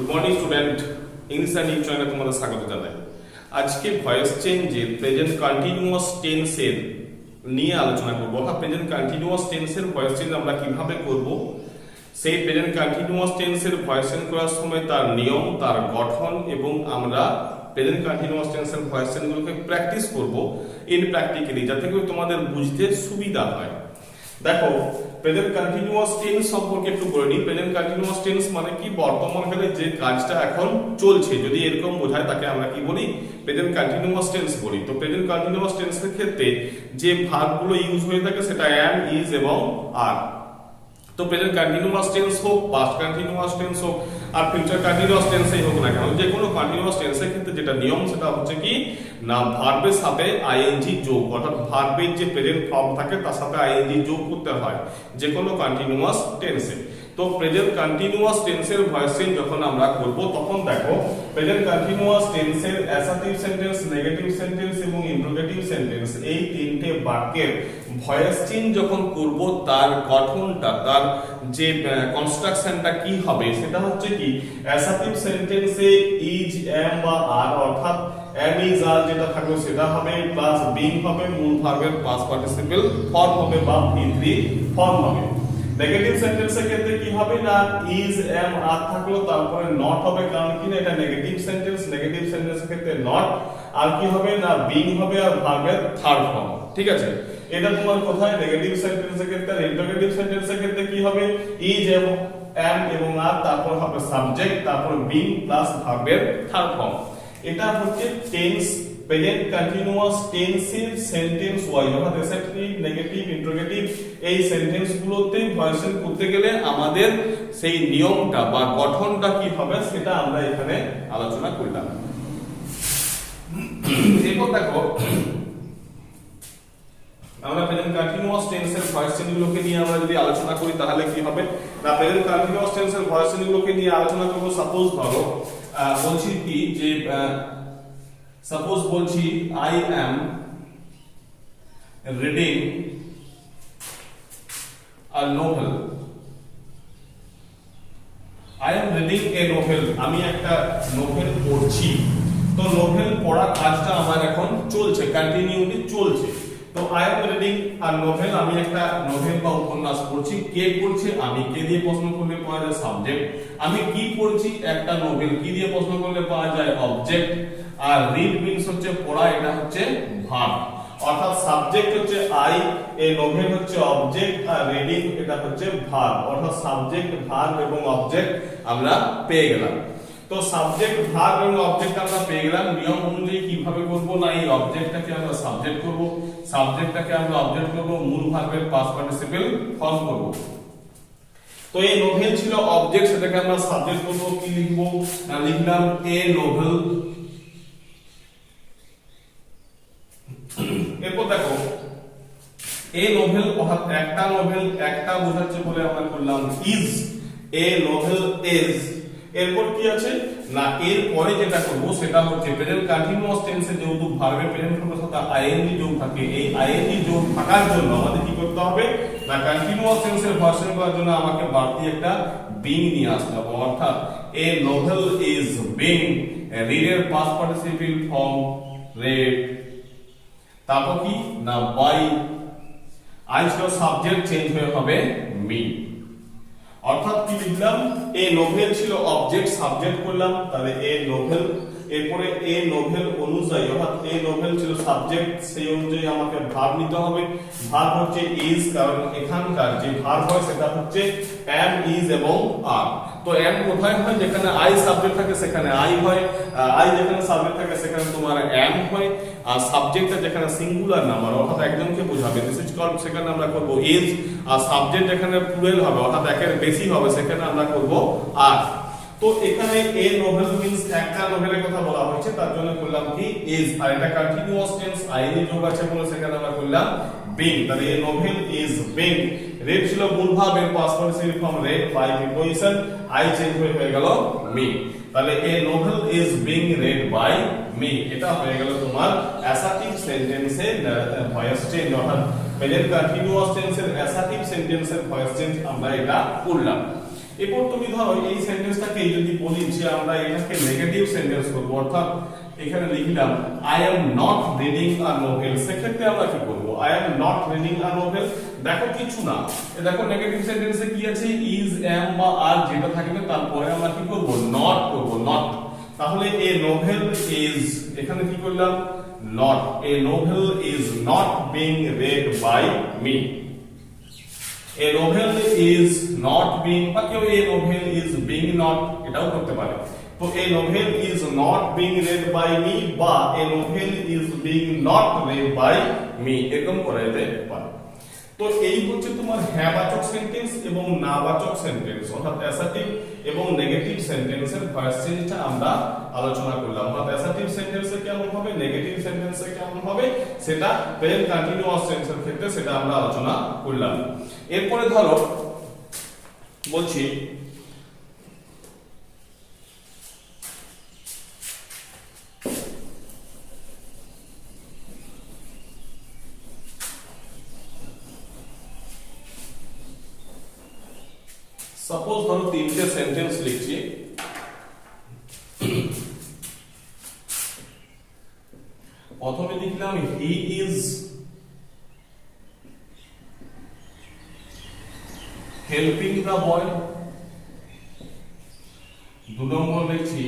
Good morning student, English and new চ্যানেলে তোমাদের স্বাগত জানাই। আজকে ভয়েস চেঞ্জের প্রেজেন্ট কন্টিনিউয়াস টেন্সের নিয়ে আলোচনা করব। প্রেজেন্ট কন্টিনিউয়াস টেন্সের ভয়েস চেঞ্জ আমরা কিভাবে করব, সেই প্রেজেন্ট কন্টিনিউয়াস টেন্সের ভয়েস চেঞ্জ করার সময় তার নিয়ম, তার গঠন এবং আমরা প্রেজেন্ট কন্টিনিউয়াস টেন্সের ভয়েস চেঞ্জগুলোকে প্র্যাকটিস করব ইন প্র্যাকটিক্যালি, যাতে করে তোমাদের বুঝতে সুবিধা হয়। দেখো, প্রেজেন্ট কন্টিনিউয়াস টেন্স সম্পর্কে একটু বলে নিই। প্রেজেন্ট কন্টিনিউয়াস টেন্স মানে কি, বর্তমানকালে যে কাজটা এখন চলছে, যদি এরকম বোঝায় তাকে আমরা কি বলি, প্রেজেন্ট কন্টিনিউয়াস টেন্স বলি। তো প্রেজেন্ট কন্টিনিউয়াস টেন্সের ক্ষেত্রে যে ভার্বগুলো ইউজ হয়ে থাকে সেটা অ্যাম, ইজ এবং আর। তো প্রেজেন্ট কন্টিনিউয়াস টেন্স হোক, পাস্ট কন্টিনিউয়াস টেন্স হোক আর ফিউচার কন্টিনিউয়াস টেন্সই হোক না কেন, যে কোনো কন্টিনিউয়াস টেন্সের ক্ষেত্রে যেটা নিয়ম সেটা হচ্ছে কি না, ভার্বের সাথে আইএনজি যোগ, অর্থাৎ ভার্বের যে প্রেজেন্ট ফর্ম থাকে তার সাথে আইএনজি যোগ করতে হয় যে কোনো কন্টিনিউয়াস টেন্সে। তো প্রেজেন্ট কন্টিনিউয়াস টেন্সের ভয়েস চেঞ্জ যখন আমরা করব, তখন দেখো প্রেজেন্ট কন্টিনিউয়াস টেন্সের অ্যাসার্টিভ সেন্টেন্স, নেগেটিভ সেন্টেন্স এবং ইন্টারোগেটিভ সেন্টেন্স, এই তিনটে বাক্যের ভয়েস চেঞ্জ যখন করব, তার গঠনটা, তার যে কনস্ট্রাকশনটা কি হবে সেটা হচ্ছে কি, অ্যাসার্টিভ সেন্টেন্সে ইজ, এম বা আর, অর্থাৎ এম ইজ আর যেটা থাকবে সেটা হবে, প্লাস বিং হবে, মূল ভার্বের পাস্ট পার্টিসিপল ফর্ম হবে বা V3 ফর্ম হবে। নেগেটিভ সেন্টেন্সের ক্ষেত্রে কি হবে না, ইজ, এম, আর থাকলো, তারপরে নট হবে, কারণ কি না এটা নেগেটিভ সেন্টেন্স। নেগেটিভ সেন্টেন্সের ক্ষেত্রে নট, আর কি হবে না বিং হবে আর ভার্বের থার্ড ফর্ম। ঠিক আছে, এটা তোমার কোথায় নেগেটিভ সেন্টেন্সের ক্ষেত্রে। আর ইন্টারোগেটিভ সেন্টেন্সের ক্ষেত্রে কি হবে, ইজ এবং এম এবং আর, তারপর হবে সাবজেক্ট, তারপর বিং প্লাস ভার্বের থার্ড ফর্ম। এটা হচ্ছে টেন্স, প্রেজেন্ট কন্টিনিউয়াস টেন্সের সেন্টেন্স ওয়াইজ, অর্থাৎ অ্যাসার্টিভ, নেগেটিভ, ইন্টারোগেটিভ এই সেন্টেন্স গুলোতে ভয়েস চেঞ্জ করতে গেলে আমাদের সেই নিয়মটা বা গঠনটা কি হবে সেটা আমরা এখানে আলোচনা করলাম। এরপর দেখো, আমরা প্রেজেন্ট কন্টিনিউয়াস টেন্সের ভয়েস চেঞ্জ গুলোকে নিয়ে আমরা যদি আলোচনা করি তাহলে কি হবে না, প্রেজেন্ট কন্টিনিউয়াস টেন্সের ভয়েস চেঞ্জ গুলোকে নিয়ে আলোচনা করব। সাপোজ ধরো বলছি কি যে সাপোজ বলছি I am reading a novel, I am reading a novel, আমি একটা নোভেল পড়ছি। তো নোভেল পড়া কাজটা আমার এখন চলছে, কন্টিনিউলি চলছে। তো I am reading a novel, আমি একটা নোভেল বা উপন্যাস পড়ছি। কে পড়ছে, আমি, কে দিয়ে প্রশ্ন করলে পাওয়া যায় সাবজেক্ট। আমি কি পড়ছি, একটা নোভেল, কি দিয়ে প্রশ্ন করলে পাওয়া যায় অবজেক্ট। আর রিড মিন্স হচ্ছে পড়া, এটা হচ্ছে ভার্ব, অর্থাৎ সাবজেক্ট হচ্ছে আই, এই নোভেল হচ্ছে অবজেক্ট, আর রিডিং এটা হচ্ছে ভার্ব, অর্থাৎ সাবজেক্ট, ভার্ব এবং অবজেক্ট আমরা পেয়ে গেলাম। তো সাবজেক্ট, ভার্ব এবং অবজেক্ট আমরা পেয়ে গেলাম। নিয়ম অনুযায়ী কিভাবে করব না, এই অবজেক্টটাকে আমরা সাবজেক্ট করব, সাবজেক্টটাকে আমরা অবজেক্ট করব, মূল ভার্বের পাস্ট পার্টিসিপল ফর্ম করব। তো এই নোভেল ছিল অবজেক্ট, সেটাকে আমরা সাবজেক্ট করব, কি লিখব না, লিখলাম এ নোভেল। এরপর দেখো, এ নোভেল অর্থাৎ একটা নোভেল, একটা বোঝাচ্ছে বলে আমরা করলাম ইজ, এ নোভেল ইজ। এরপর কি আছে না, এর পরে যেটা করব সেটা হচ্ছে প্রেজেন্ট কন্টিনিউয়াস টেন্সে যেহেতু ভার্বের প্রেজেন্ট ফর্মের সাথে আইএনজি যোগ থাকে, এই আইএনজি যোগ থাকার জন্য আমাদের কি করতে হবে না, কন্টিনিউয়াস টেন্সের ভয়েস চেঞ্জ করার জন্য আমাকে বাড়তি একটা বিং নিয়ে আসতে হবে, অর্থাৎ এ নোভেল ইজ বিং, রিড এর পাস্ট পার্টিসিপল ফর্ম রেড, তারপর কি না বাই, আইজ এর সাবজেক্ট চেঞ্জ হয়ে হবে মি। অর্থাৎ কি লিখলাম, এ নোভেল ছিল অবজেক্ট, সাবজেক্ট করলাম, তাহলে এ নোভেল। এরপরে এ নোভেল অনুযায়ী, অর্থাৎ এ নোভেল ছিল সাবজেক্ট, সেই অনুযায়ী আমাকে ভার্ব নিতে হবে। ভার্ব হচ্ছে ইজ, কারণ এখানকার যে ভার্ব হয় সেটা হচ্ছে এম, ইজ এবং আর। তো এম কোথায় হয়, যেখানে আই সাবজেক্ট থাকে সেখানে আই হয়, আই যেখানে সাবজেক্ট থাকে সেখানে তোমার এম হয়। আর সাবজেক্টটা যেখানে সিঙ্গুলার নাম্বার অর্থাৎ একজনকে বোঝাবে, দিস ইজ কল্ড, সেখানে আমরা করব ইজ। আর সাবজেক্ট যেখানে প্লুরাল হবে অর্থাৎ একের বেশি হবে সেখানে আমরা করব আর। তো এখানে এ নোভেল মিন্স একটা নোভেলের কথা বলা হয়েছে, তার জন্য করলাম কি ইজ। আর এটা কন্টিনিউয়াস টেন্স, আইএনজি যোগ আছে বলে সেখানে আমরা করলাম বিং, তাহলে a novel is being. Read ছিল মূল ভার্বের past participle form read, by preposition, I change হয়ে গেল মি। তাহলে a novel is being read by me, এটা হয়ে গেল তোমার অ্যাসার্টিভ সেন্টেন্সের ভয়েস চেঞ্জ, অর্থাৎ প্রেজেন্ট কন্টিনিউয়াস টেন্সের অ্যাসার্টিভ সেন্টেন্সের ভয়েস চেঞ্জ আমরা এটা করলাম। এরপর তুমি ধরো এই সেন্টেন্সটাকে যদি বলি যে আমরা এটাকে নেগেটিভ সেন্টেন্স করব, অর্থাৎ এখানে লিখলাম I am not reading a novel, সেক্ষেত্রে আমরা কি করব? I am not reading a novel, দেখো কিছু না, দেখো নেগেটিভ সেন্টেন্সে কি আছে, ইজ, এম বা আর যেটা থাকবে তারপরে আমরা কি করব? নট করব, নট। তাহলে এ নোভেল ইজ, এখানে কি করলাম? Not. A novel is not being read by me. A novel is not being, বা কেউ a novel is being not, এটাও করতে পারে। তো a novel is not being read by me বা a novel is being not read by me, এরকম করা যেতে পারে। তো এই হচ্ছে তোমার হ্যাঁ বাচক সেন্টেন্স এবং না বাচক সেন্টেন্স, অর্থাৎ অ্যাসার্টিভ এবং নেগেটিভ সেন্টেন্সের ভয়েস চেঞ্জটা আমরা আলোচনা করলাম। অর্থাৎ অ্যাসার্টিভ সেন্টেন্সে কেমন হবে, নেগেটিভ সেন্টেন্সে কেমন হবে, সেটা প্রেজেন্ট কন্টিনিউয়াস টেন্সের ক্ষেত্রে সেটা আমরা আলোচনা করলাম। এরপরে ধরো বলছি সাপোজ ধরো তিনটে সেন্টেন্স লিখছি, প্রথমে লিখলাম হি ইজ হেল্পিং দ্য বয়, দু নম্বর লিখছি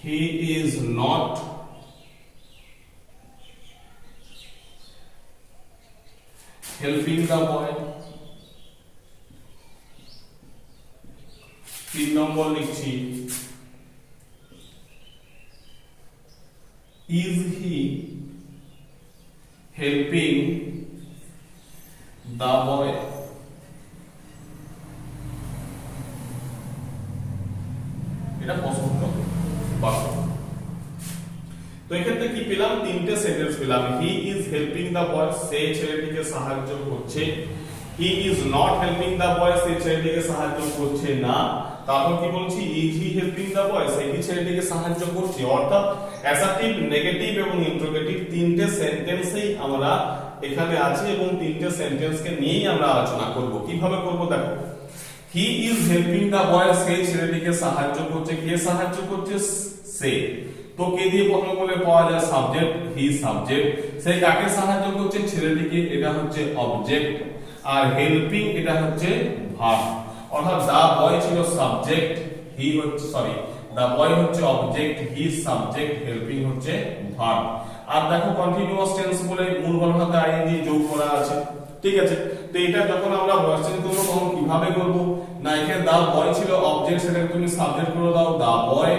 হি ইজ নট হেল্পিং দ্য বয়, 3 নম্বর লিখছি is he helping the boy। এটা প্রশ্ন বাক্য। তো এক্ষেত্রে কি পেলাম? তিনটে সেন্টেন্স পেলাম। He is helping the boy, সে ছেলেটিকে সাহায্য করছে। He is not helping the boy, সে ছেলেটিকে সাহায্য করছে না। তারপর কি বলছি? Is he helping the boy, সে কি ছেলেটিকে সাহায্য করছে। অর্থাৎ অ্যাসার্টিভ, নেগেটিভ এবং ইন্টারোগেটিভ তিনটে সেন্টেন্সেই আমরা এখানে আছে এবং তিনটে সেন্টেন্সকে নিয়েই আমরা আলোচনা করব। কিভাবে করব দেখো, he is helping the boy, সে ছেলেটিকে সাহায্য করছে। কে সাহায্য করছে? সে। তো কে দিয়ে প্রথমে বলে পাওয়া যায়? Subject, he subject. সে কাকে সাহায্য করছে? ছেলেটিকে, এটা হচ্ছে অবজেক্ট। আর হেল্পিং এটা হচ্ছে ভার্ব। অর্থাৎ দা বয় ছিল সাবজেক্ট, হি হচ্ছে দা বয় হচ্ছে অবজেক্ট, হি সাবজেক্ট, হেল্পিং হচ্ছে ভার্ব। আর দেখো কন্টিনিউয়াস টেন্স বলে মূল বর্ণ হাতে আইএনজি যোগ করা আছে, ঠিক আছে। তো এটা যখন আমরা ভয়েস চেঞ্জ করব তখন কিভাবে করব না, এখানে দা বয় ছিল অবজেক্ট, সেটাকে তুমি সাবজেক্ট করে দাও দা বয়।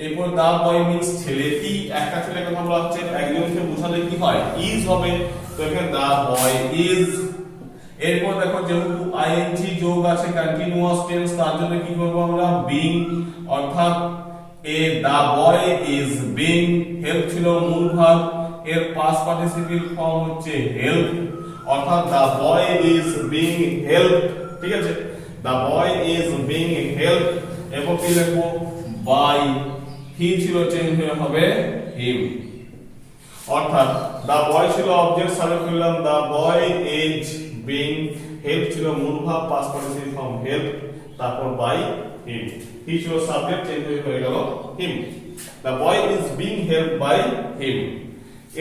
এরপর দা বয় মিন্স ছেলেটি, একটা ছেলে কথা বলা হচ্ছে, একজনকে বোঝালে কি হয়? ইজ হবে। তো এখানে দা বয় ইজ। এরপর দেখো যেহেতু আইএনজি যোগ আছে কন্টিনিউয়াস টেন্স, তার জন্য কি করব আমরা? বিং, অর্থাৎ এ দা বয় ইজ বিং। হেল্প ছিল মূল ভার্ব, এর পাস্ট পার্টিসিপল ফর্ম হচ্ছে হেল্প, অর্থাৎ the boy is being help, ঠিক আছে। দা বয় ইজ বিং হেল্প। এবং কি লিখবো? বাই। হি ছিল চেঞ্জ হয়ে হবে হিম, অর্থাৎ দা বয় ছিল অবজেক্ট, সাবজেক্ট করলাম the boy is being, help ছিল মূল verb, past participle form help, তারপর বাই হিম। হি ছিল সাবজেক্ট, চেঞ্জ হয়ে গেল him. The boy is being helped by him.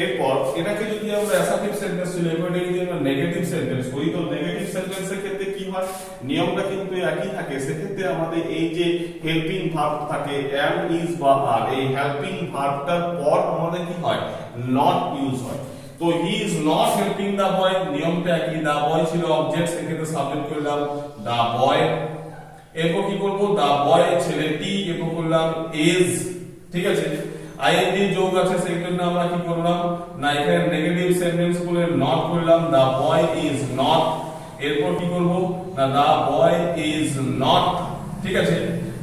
এরপর এটাকে যদি আমরা অ্যাসার্টিভ সেন্টেন্স ছিল, এবার এটাকে যদি আমরা নেগেটিভ সেন্টেন্স করি, তো নেগেটিভ সেন্টেন্সের ক্ষেত্রে কি হয়? নিয়মটা কিন্তু একই থাকে। সেক্ষেত্রে আমাদের এই যে হেল্পিং ভার্ব থাকে এম, ইজ বা আর, এই হেল্পিং ভার্বটার পর আমাদের কি হয়? নট ইউজ হয়। তো হি ইজ নট হেল্পিং দা বয়, নিয়মটা একই। দা বয় ছিল অবজেক্ট, সেক্ষেত্রে সাবজেক্ট করলাম দা বয়। এরপর কি করব? দা বয় ছেলেটি, এরপর করলাম ইজ, ঠিক আছে। আইএনজি যোগ আছে, সেই জন্য আমরা কি করলাম না, এখানে নেগেটিভ সেন্টেন্স বলে নট করলাম দা বয় ইজ নট। এরপর কি করব না, দা বয় ইজ নট, ঠিক আছে।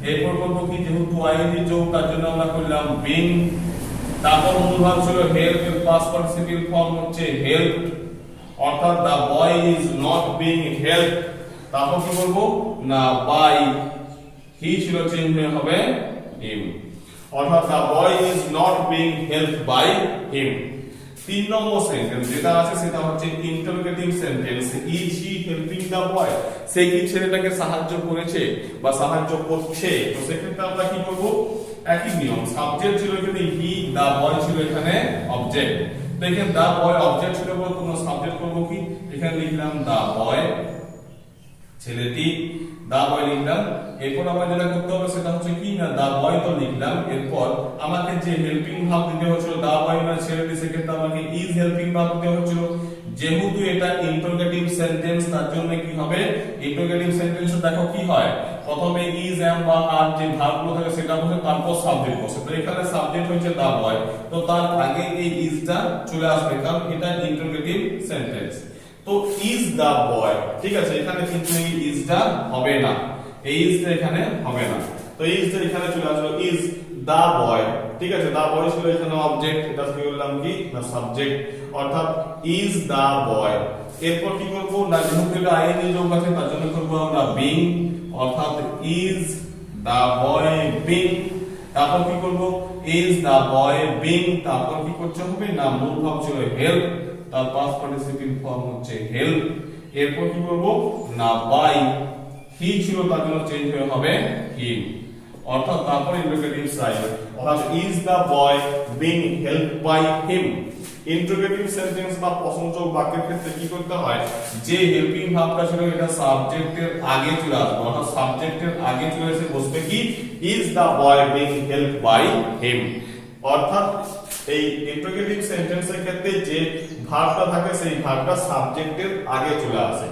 এরপর করব কি, যেহেতু আইএনজি যোগ তার জন্য আমরা করলাম বিং। তারপর মূল ভাব ছিল হেল্প, এর পাস্ট পার্টিসিপল ফর্ম হচ্ছে হেল্প, অর্থাৎ the boy is not being help. তারপর কি করব না, বাই। হি ছিল চেঞ্জ হয়ে হবে হিম, অর্থাৎ the boy is not being helped by him. 3 নম্বর সেন্টেন্স যেটা আছে সেটা হচ্ছে interrogative sentence, is he helping the boy, সে কি ছেলেটাকে সাহায্য করেছে বা সাহায্য করছে। তো সেক্ষেত্রে আমরা কি করব, একই নিয়ম, সাবজেক্ট ছিল এখানে হি, দা বয় ছিল এখানে অবজেক্ট। তো এখানে দা বয় অবজেক্ট ছিল বলে তোমরা সাবজেক্ট করব কি, এখানে লিখলাম দা বয়, ছেলেটি, দা বয় লিখলাম। এরপর আমরা যেটা করতে হবে সেটা হচ্ছে কি না, দা বয় তো লিখলাম, এরপর আমাকে যে হেল্পিং ভার্ব দিতে হচ্ছিল দা বয় মানে ছেলেটি, সেক্ষেত্রে আমাকে ইজ হেল্পিং ভার্ব দিতে হচ্ছিল। যেহেতু এটা ইন্টারোগেটিভ সেন্টেন্স তার জন্য কি হবে, ইন্টারোগেটিভ সেন্টেন্সে দেখো কি হয়, প্রথমে ইজ, এম বা আর যে ভার্বগুলো থাকে সেটা বসে, তারপর সাবজেক্ট বসে। তো এখানে সাবজেক্ট হচ্ছে দা বয়, তো তার আগে এই ইজটা চলে আসবে কারণ এটা ইন্টারোগেটিভ সেন্টেন্স। তো ইজ দা বয়, ঠিক আছে, এখানে কিন্তু এই ইজটা হবে না, এই ইজটা এখানে হবে না। তো ইজটা এখানে চলে আসলো, ইজ দা বয়, ঠিক আছে, দা বয় ছিল এখানে অবজেক্ট, এটা কি বললাম কি না সাবজেক্ট, অর্থাৎ ইজ দা বয়। এরপর কি করব না, যেহেতু এটা আইএনজি যোগ আছে তার জন্য করব আমরা বিং, অর্থাৎ ইজ দা বয় বিং। তারপর কি করব, ইজ দা বয় বিং, তারপর কি করতে হবে না, মূল ভাব ছিল হেল্প, তার পাস্ট পার্টিসিপেন্ট ফর্ম হচ্ছে হেল্প। এরপর কি করব না, বাই, হি ছিল তার জন্য চেঞ্জ হয়ে হবে হিম, অর্থাৎ তারপর ইন্টারোগেটিভ সাইড, অর্থাৎ is the boy being helped by him. Interrogative sentence বা প্রশ্নবোধক বাক্যের ক্ষেত্রে কি করতে হয়, যে হেল্পিং ভার্বটা ছিল এটা সাবজেক্টের আগে চলে আসবে, অর্থাৎ সাবজেক্টের আগে চলে এসে বসবে কি, is the boy being helped by him. অর্থাৎ এই ইন্টারোগেটিভ সেন্টেন্সের ক্ষেত্রে যে ভার্বটা থাকে সেই ভার্বটা সাবজেক্টের আগে চলে আসে।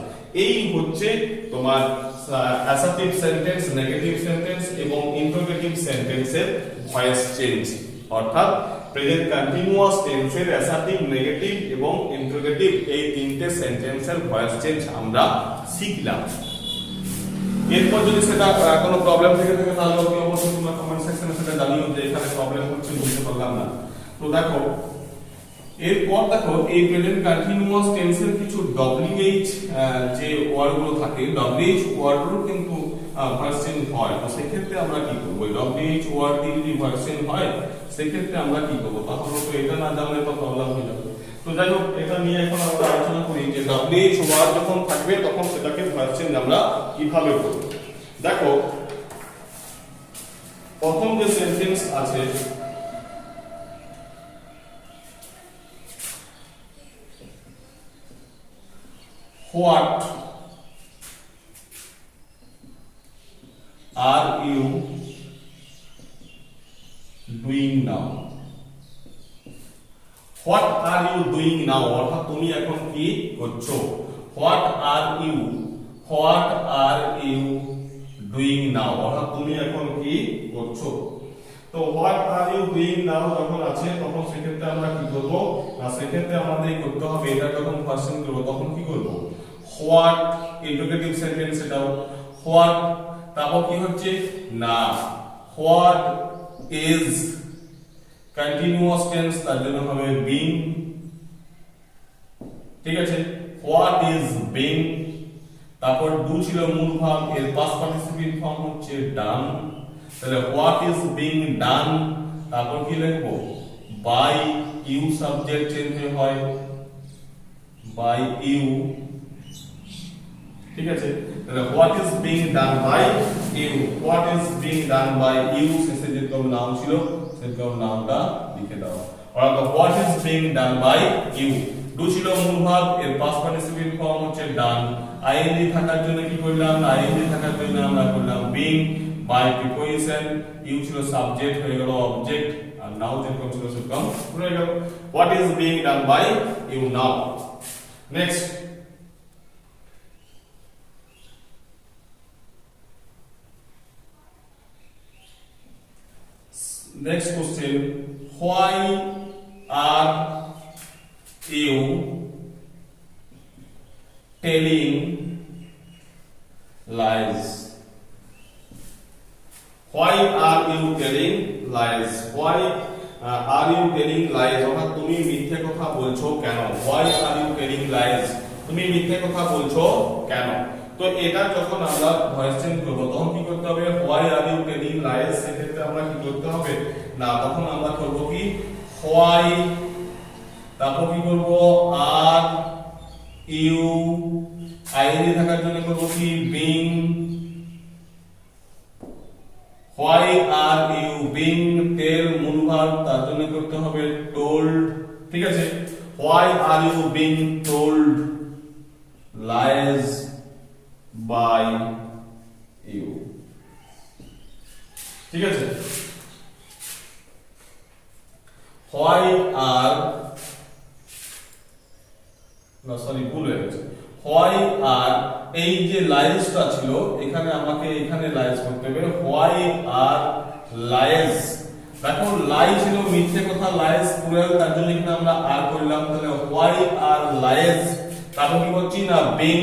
এই হচ্ছে তোমার অ্যাসার্টিভ সেন্টেন্স, নেগেটিভ সেন্টেন্স এবং ইন্টারোগেটিভ সেন্টেন্সের ভয়েস চেঞ্জ, অর্থাৎ প্রেজেন্ট কন্টিনিউয়াস টেন্সের অ্যাসার্টিভ, নেগেটিভ এবং ইন্টারোগেটিভ এই তিনটে সেন্টেন্সের ভয়েস চেঞ্জ আমরা শিখলাম। এরপর যদি সেটা কোনো প্রবলেম থেকে থাকে তাহলে অবশ্যই তোমরা কমেন্ট সেকশনে সেটা জানিও যে এখানে প্রবলেম হচ্ছে, বুঝতে পারলাম না। তো দেখো এরপর দেখো এই প্রেজেন্ট কন্টিনিউয়াস টেন্সের কিছু ডব্লিউএইচ যে ওয়ার্ডগুলো থাকে, ডব্লিউএইচ ওয়ার্ডগুলো কিন্তু ভয়েস চেঞ্জ হয়। তো সেক্ষেত্রে আমরা কি করব, ডব্লিউএইচ ওয়ার্ড দিয়ে যদি ভয়েস চেঞ্জ হয় সেক্ষেত্রে আমরা কি করব, তাহলে তো এটা না জানলে তো প্রবলেম হয়ে যাবে। তো যাই হোক এটা নিয়ে এখন আমরা আলোচনা করি যে ডব্লিউএইচ ওয়ার্ড যখন থাকবে তখন সেটাকে ভয়েস চেঞ্জ আমরা কিভাবে করব। দেখো প্রথম যে সেন্টেন্স আছে, What are you doing now? What are you doing now? অর্থাৎ তুমি এখন কি করছো। What are you doing now? অর্থাৎ তুমি এখন কি করছো। তো what are you doing now যখন আছে তখন সেক্ষেত্রে আমরা কি করব না, সেক্ষেত্রে আমাদের করতে হবে এটা যখন কোশ্চেন করব তখন কি করব, what ইন্টারোগেটিভ সেন্টেন্স এটাও what, তারপর কি হচ্ছে না what is কন্টিনিউয়াস টেন্স তার জন্য হবে being, ঠিক আছে, what is being। তারপর ডু ছিল মূল ভাব, এর পাস্ট পার্টিসিপেন্ট ফর্ম হচ্ছে done, তাহলে what is being done, তারপর কি লিখবো by you, সাবজেক্ট চেঞ্জ হয় by you, ঠিক আছে, তাহলে what is being done by you, what is being done by you শেষে যে কোন নাম ছিল সেরকম নামটা লিখে দাও, অর্থাৎ what is being done by you। Do ছিল মূল ভাব, এর পাস্ট পার্টিসিপেন্ট ফর্ম হচ্ছে done, আইএনজি থাকার জন্য কি করলাম, আইএনজি থাকার জন্য আমরা করলাম being, by preposition, you ছিল সাবজেক্ট হয়ে গেল অবজেক্ট, আর নাও যেরকম ছিল সেরকম হয়ে গেল। what is being done by you now। Next question, why are you telling lies? Why are you telling lies? Why are you telling lies? অর্থাৎ তুমি মিথ্যে কথা বলছো কেন। Why are you telling lies? তুমি মিথ্যে কথা বলছো কেন। তো এটা যখন আমরা ভয়েস চেঞ্জ করব তখন কি করতে হবে, why are you telling lies সেক্ষেত্রে আমরা কি করতে হবে না, তখন আমরা করব কি why, তারপর কি করব আর ইউ আইএনজি থাকার জন্য করব কি being why are you being tell মূল ভার্ব তার জন্য করতে হবে টোল্ড ঠিক আছে why are you being told lies by you ঠিক আছে হোয়াই আর না সরি ভুল হয়ে গেছে হোয়াই আর এই যে লাইজটা ছিল এখানে আমাকে এখানে লাইজ করতে হবে হোয়াই আর লাইজ দেখো লাই ছিল মিথ্যে কথা লাইজ প্লুরাল তার জন্য এখানে আমরা আর করলাম তাহলে হোয়াই আর লাইজ তারপর কি করছি না বিং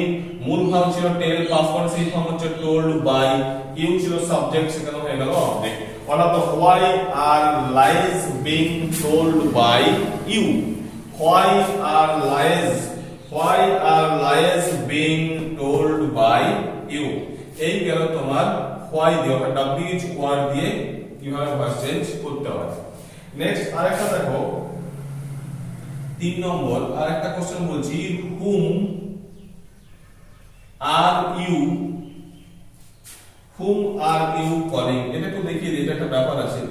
মূল ভাব ছিল টেল পাস্ট পার্টিসিপল ফর্ম হচ্ছে টোল্ড বাই ইউ ছিল সাবজেক্ট সেখানে হয়ে গেল অবজেক্ট অর্থাৎ why are lies being told by you why are lies Why are lies being told by you? এই গেল তোমার why দিয়ে অর্থাৎ wh ওয়ার্ড দিয়ে কিভাবে ভয়েস চেঞ্জ করতে হয় নেক্সট আরেকটা দেখো 3 নম্বর আরেকটা কোশ্চেন বলছি whom are you calling এটা একটু দেখিয়ে দিই এটা একটা ব্যাপার আছে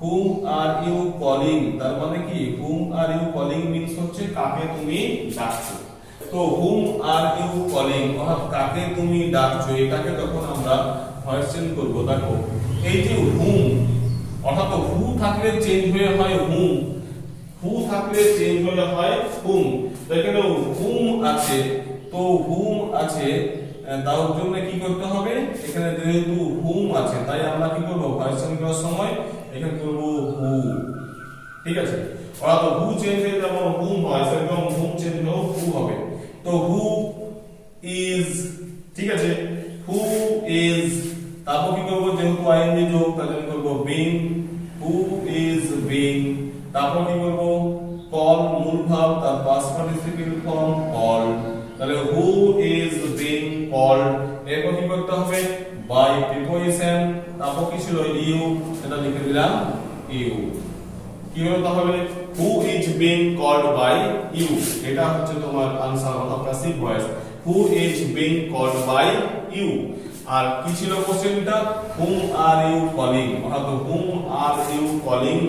whom are you calling তার মানে কি whom are you calling means হচ্ছে কাকে তুমি ডাকছো তো whom are you calling অর্থাৎ কাকে তুমি ডাকছো এটাকে তখন আমরা ভয়েস চেঞ্জ করব দেখো এই যে whom অর্থাৎ who থাকলে চেঞ্জ হয়ে হয় who থাকলে চেঞ্জ হয়ে হয় whom দেখেন whom আছে তো whom আছে তার জন্য কি করতে হবে এখানে যেহেতু whom আছে তাই আমরা কি করব ভয়েস চেঞ্জ করার সময় এখানে করব who ঠিক আছে অর্থাৎ who চেঞ্জ হয়ে যেমন whom হয় সেরকম whom চেঞ্জ হলেও who হবে তো who is ঠিক আছে who is তারপর কি করব যেহেতু আইএনজি যোগ তার জন্য করব being who is being তারপর কি করব call মূল ভাব তার পাস্ট পার্টিসিপল ফর্ম call তাহলে who is being called এরপর কি করতে হবে by preposition তারপর কি ছিল you এটা লিখে দিলাম you কি হলো তাহলে who is being called by you এটা হচ্ছে তোমার answer of passive voice who is being called by you আর কি ছিল কোশ্চেনটা whom are you calling অর্থাৎ whom are you calling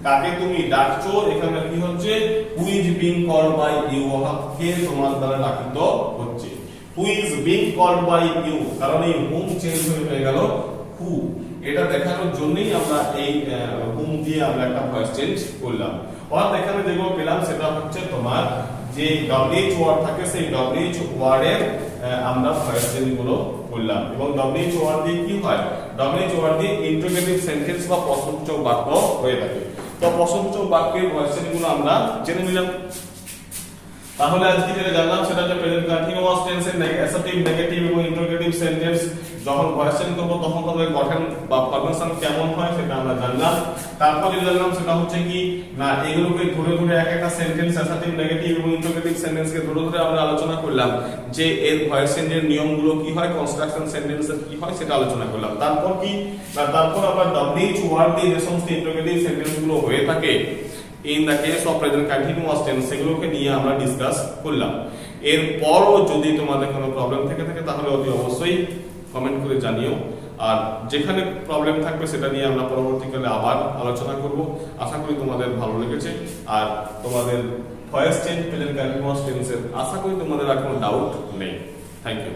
কাকে তুমি ডাকছো এখানে কি হচ্ছে who is being called by you অর্থাৎ কে তোমার দ্বারা ডাকিত হচ্ছে who is being called by you কারণ এই whom চেঞ্জ হয়ে গেল who এটা দেখানোর জন্যই আমরা এই whom দিয়ে আমরা একটা ভয়েস চেঞ্জ করলাম অর্থাৎ এখানে যেগুলো পেলাম সেটা হচ্ছে তোমার যে wh ওয়ার্ড থাকে সেই wh ওয়ার্ডের আমরা ভয়েস চেঞ্জ গুলো করলাম এবং wh ওয়ার্ড দিয়ে কি হয় wh ওয়ার্ড দিয়ে ইন্টারোগেটিভ সেন্টেন্স বা প্রশ্নবোধক বাক্য হয়ে থাকে তো প্রশ্নবোধক বাক্যের ভয়েস চেঞ্জ গুলো আমরা জেনে নিলাম তাহলে আজকে যেটা জানলাম সেটা হচ্ছে প্রেজেন্ট কন্টিনিউয়াস টেন্সের অ্যাসার্টিভ নেগেটিভ এবং ইন্টারোগেটিভ সেন্টেন্স যখন ভয়েস চেঞ্জ করব তখন তাদের গঠন বা ফরমেশন কেমন হয় সেটা আমরা জানলাম তারপর যেটা জানলাম সেটা হচ্ছে কি না এগুলোকে ধরে ধরে এক একটা সেন্টেন্স অ্যাসার্টিভ নেগেটিভ এবং ইন্টারোগেটিভ সেন্টেন্সকে ধরে ধরে আমরা আলোচনা করলাম যে এর ভয়েস চেঞ্জের নিয়মগুলো কি হয় কনস্ট্রাকশন সেন্টেন্সের কি হয় সেটা আলোচনা করলাম তারপর কি না তারপর আবার wh ওয়ার্ড দিয়ে যে সমস্ত ইন্টারোগেটিভ সেন্টেন্সগুলো হয়ে থাকে in the case of present continuous tense সেগুলোকে নিয়ে আমরা ডিসকাস করলাম এরপরও যদি তোমাদের কোনো প্রবলেম থেকে থাকে তাহলে অতি অবশ্যই কমেন্ট করে জানিও আর যেখানে প্রবলেম থাকবে সেটা নিয়ে আমরা পরবর্তীকালে আবার আলোচনা করব আশা করি তোমাদের ভালো লেগেছে আর তোমাদের ভয়েস চেঞ্জ প্রেজেন্ট কন্টিনিউয়াস টেন্সের আশা করি তোমাদের আর কোনো ডাউট নেই থ্যাংক ইউ